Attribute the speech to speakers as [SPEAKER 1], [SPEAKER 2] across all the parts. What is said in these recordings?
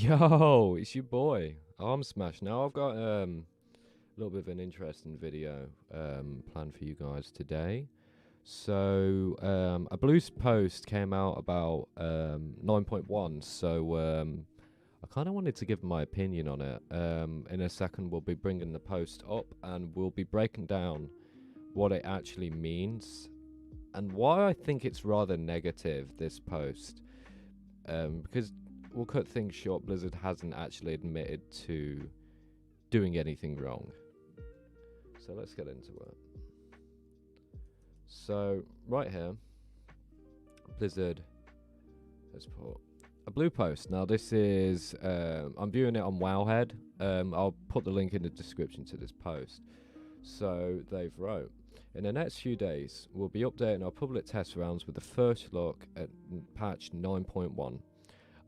[SPEAKER 1] Yo, it's your boy, Arm Smash. Now I've got a little bit of an interesting video planned for you guys today. So a Blues post came out about 9.1. So I kind of wanted to give my opinion on it. In a second, we'll be bringing the post up and we'll be breaking down what it actually means and why I think it's rather negative, this post. Because we'll cut things short, Blizzard hasn't actually admitted to doing anything wrong. So let's get into it. So right here, Blizzard has put a blue post. Now this is, I'm viewing it on Wowhead. I'll put the link in the description to this post. So they've wrote, in the next few days, we'll be updating our public test rounds with the first look at patch 9.1.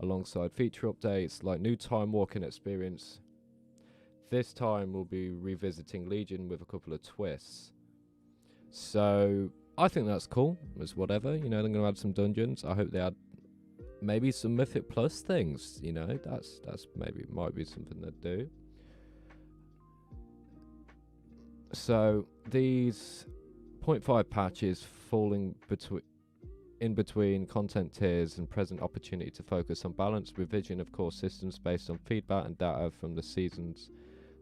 [SPEAKER 1] Alongside feature updates like new time walking experience. This time we'll be revisiting Legion with a couple of twists. So I think that's cool. It's whatever, they're gonna add some dungeons. I hope they add maybe some Mythic Plus things, that's maybe might be something they'd do. So these 0.5 patches falling in between content tiers and present opportunity to focus on balanced revision of core systems based on feedback and data from the seasons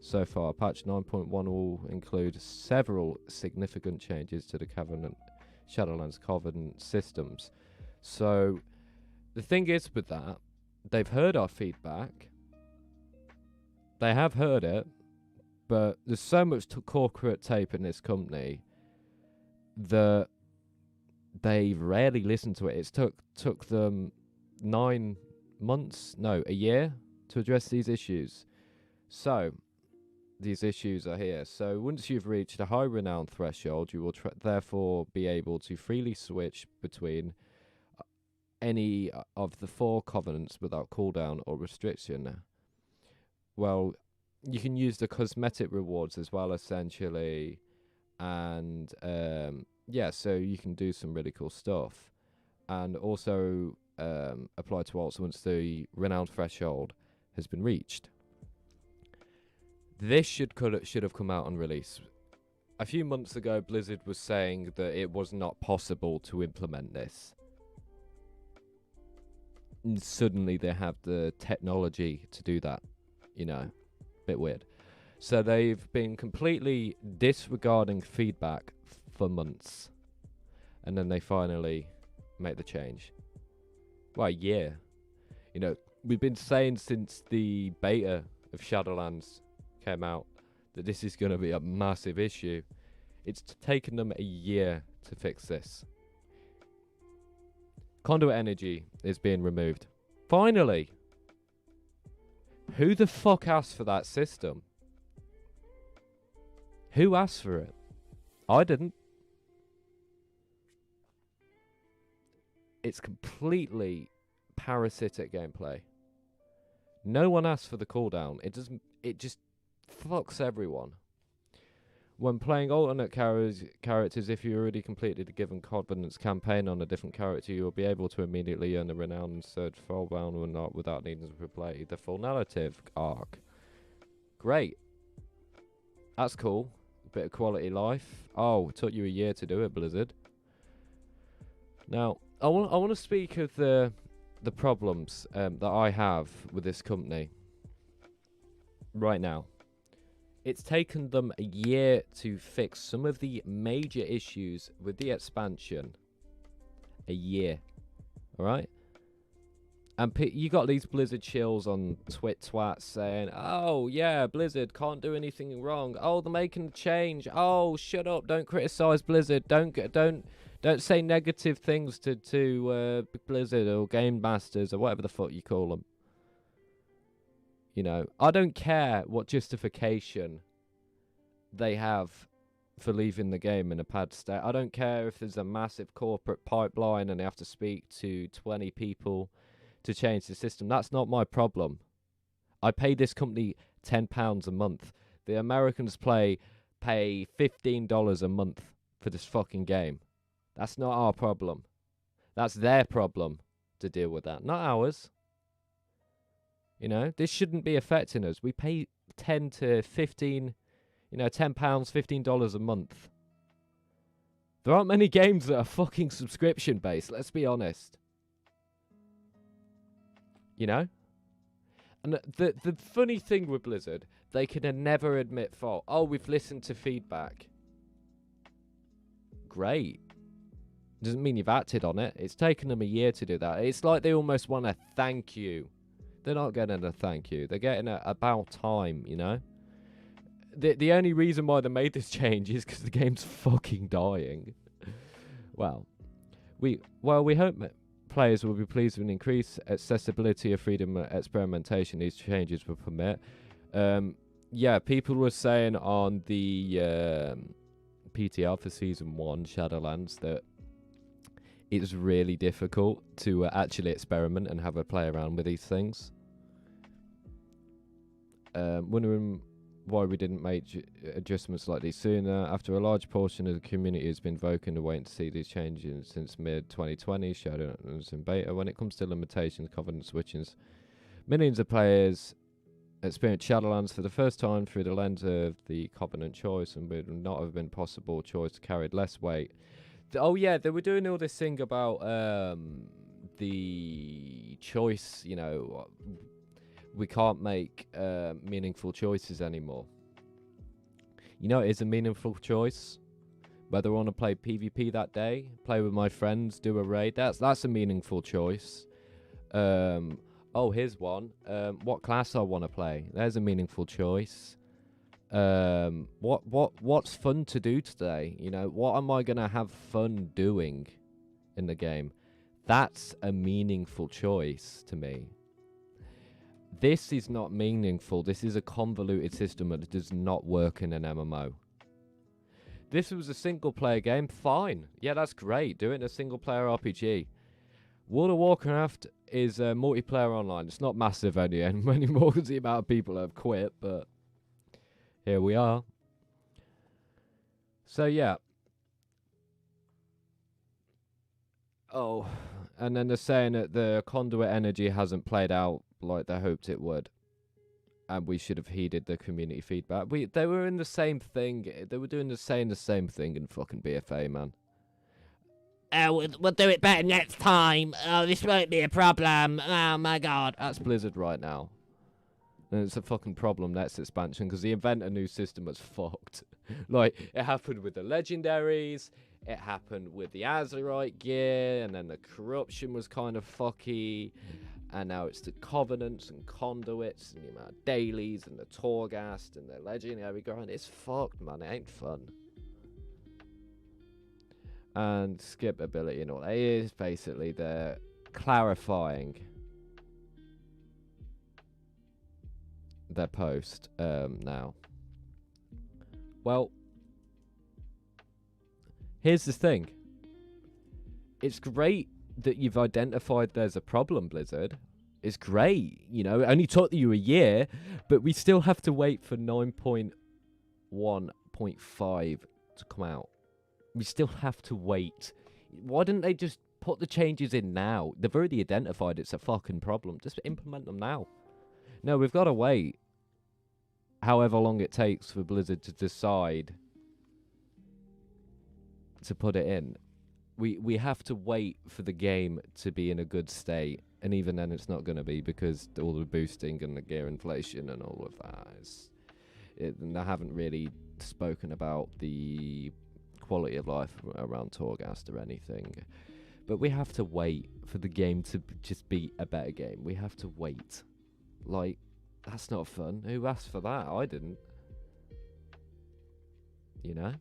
[SPEAKER 1] so far. Patch 9.1 will include several significant changes to the Shadowlands Covenant systems. So the thing is with that, they've heard our feedback. They have heard it, but there's so much corporate tape in this company that they rarely listen to it. It's took them 9 months, no, a year to address these issues. So these issues are here. So once you've reached a high renown threshold, you will therefore be able to freely switch between any of the 4 covenants without cooldown or restriction. Well, you can use the cosmetic rewards as well, essentially, and yeah, so you can do some really cool stuff, and also apply to alts once the renowned threshold has been reached. This should have come out on release. A few months ago, Blizzard was saying that it was not possible to implement this. And suddenly they have the technology to do that, bit weird. So they've been completely disregarding feedback for months, and then they finally make the change. Well, a year. We've been saying since the beta of Shadowlands came out that this is going to be a massive issue. It's taken them a year to fix this. Conduit energy is being removed. Finally! Who the fuck asked for that system? Who asked for it? I didn't. It's completely parasitic gameplay. No one asked for the cooldown. It just fucks everyone. When playing alternate characters, if you already completed a given Covenant's campaign on a different character, you will be able to immediately earn the renown and surge Fallbound or not without needing to replay the full narrative arc. Great. That's cool. A bit of quality life. Oh, it took you a year to do it, Blizzard. Now, I want to speak of the problems that I have with this company right now. It's taken them a year to fix some of the major issues with the expansion. A year. Alright? And you got these Blizzard chills on twats saying, oh, yeah, Blizzard can't do anything wrong. Oh, they're making a change. Oh, shut up. Don't criticize Blizzard. Don't say negative things to Blizzard or Game Masters or whatever the fuck you call them. I don't care what justification they have for leaving the game in a bad state. I don't care if there's a massive corporate pipeline and they have to speak to 20 people to change the system. That's not my problem. I pay this company £10 a month. The Americans pay $15 a month for this fucking game. That's not our problem. That's their problem to deal with that, not ours. You know, this shouldn't be affecting us. We pay 10 to 15, £10, $15 a month. There aren't many games that are fucking subscription based, let's be honest. You know? And the funny thing with Blizzard, they can never admit fault. Oh, we've listened to feedback. Great. Doesn't mean you've acted on it. It's taken them a year to do that. It's like they almost want a thank you. They're not getting a thank you. They're getting a about time, you know? The only reason why they made this change is because the game's fucking dying. Well, we hope players will be pleased with an increased accessibility of freedom of experimentation these changes will permit. Yeah, people were saying on the PTR for Season 1, Shadowlands, that it's really difficult to actually experiment and have a play around with these things. Wondering why we didn't make adjustments like these sooner. After a large portion of the community has been vocal and waiting to see these changes since mid-2020, Shadowlands in beta. When it comes to limitations, Covenant switchings, millions of players experience Shadowlands for the first time through the lens of the Covenant choice, and would not have been possible choice carried less weight. Oh yeah, they were doing all this thing about the choice, you know, we can't make meaningful choices anymore. You know, it is a meaningful choice. Whether I want to play PvP that day, play with my friends, do a raid, that's a meaningful choice. Oh, here's one. What class I want to play. There's a meaningful choice. What's fun to do today? You know, what am I gonna have fun doing in the game? That's a meaningful choice to me. This is not meaningful. This is a convoluted system that does not work in an MMO. This was a single player game, fine. Yeah, that's great. Do it in a single player RPG. World of Warcraft is multiplayer online. It's not massive anymore because the amount of people have quit, but here we are. So yeah. Oh, and then they're saying that the Conduit energy hasn't played out like they hoped it would, and we should have heeded the community feedback. They were in the same thing. They were doing the same thing in fucking BFA, man. We'll do it better next time. Oh, this won't be a problem. Oh my god. That's Blizzard right now. And it's a fucking problem, next expansion, because the invent a new system was fucked. Like, it happened with the legendaries, it happened with the Azerite gear, and then the corruption was kind of fucky, and now it's the covenants and conduits, and the amount of dailies, and the Torghast, and the legendary grind. It's fucked, man. It ain't fun. And skip ability and all. It is basically they're clarifying their post now. Well, here's the thing. It's great that you've identified there's a problem, Blizzard. It's great. You know, it only took you a year, but we still have to wait for 9.1.5 to come out. We still have to wait. Why didn't they just put the changes in now? They've already identified it's a fucking problem. Just implement them now. No, we've got to wait however long it takes for Blizzard to decide to put it in. We have to wait for the game to be in a good state. And even then it's not going to be, because all the boosting and the gear inflation and all of that and I haven't really spoken about the quality of life around Torghast or anything, but we have to wait for the game to just be a better game. We have to wait. Like, that's not fun. Who asked for that? I didn't. You know?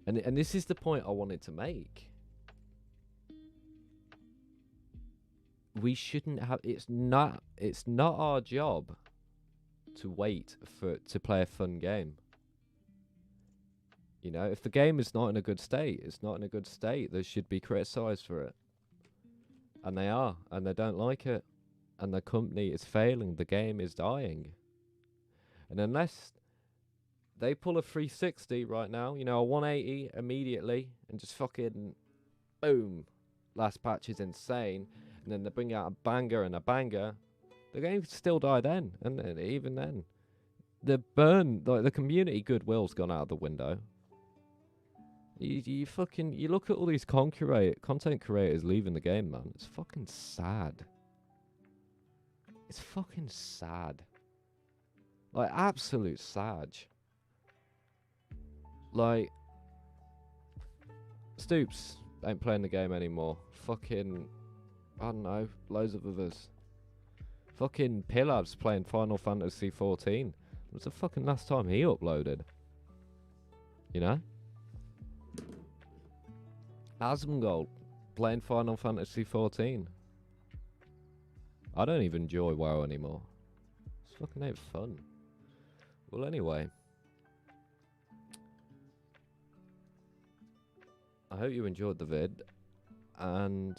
[SPEAKER 1] And this is the point I wanted to make. We shouldn't have. It's not our job to wait to play a fun game. You know, if the game is not in a good state, it's not in a good state. They should be criticised for it. And they are, and they don't like it. And the company is failing. The game is dying. And unless they pull a 360 right now, you know, a 180 immediately, and just fucking boom. Last patch is insane. and then they bring out a banger and a banger, the game could still die then. And even then, the community goodwill's gone out of the window. You look at all these content creators leaving the game, man. It's fucking sad. It's fucking sad. Like, absolute sad. Like, Stoops ain't playing the game anymore. Fucking, I don't know, loads of others. Fucking Pillab's playing Final Fantasy 14. When's the fucking last time he uploaded? You know? Asmongold playing Final Fantasy 14. I don't even enjoy WoW anymore. It's fucking ain't fun. Well, anyway. I hope you enjoyed the vid. And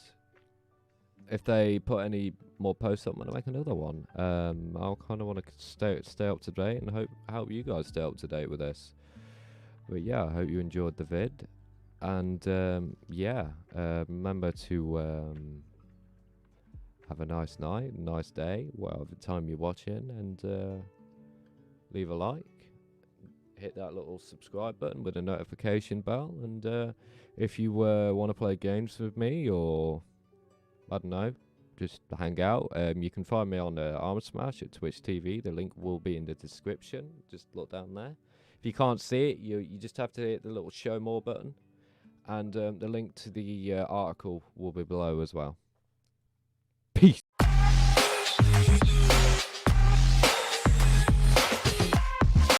[SPEAKER 1] if they put any more posts up, I'm gonna make another one. I'll kind of want to stay up to date and help you guys stay up to date with this. But yeah, I hope you enjoyed the vid. And remember to have a nice night, nice day, whatever time you're watching, and leave a like, hit that little subscribe button with a notification bell, and if you want to play games with me, or I don't know, just hang out, you can find me on Armor Smash at Twitch TV. The link will be in the description. Just look down there. If you can't see it, you just have to hit the little show more button, and the link to the article will be below as well.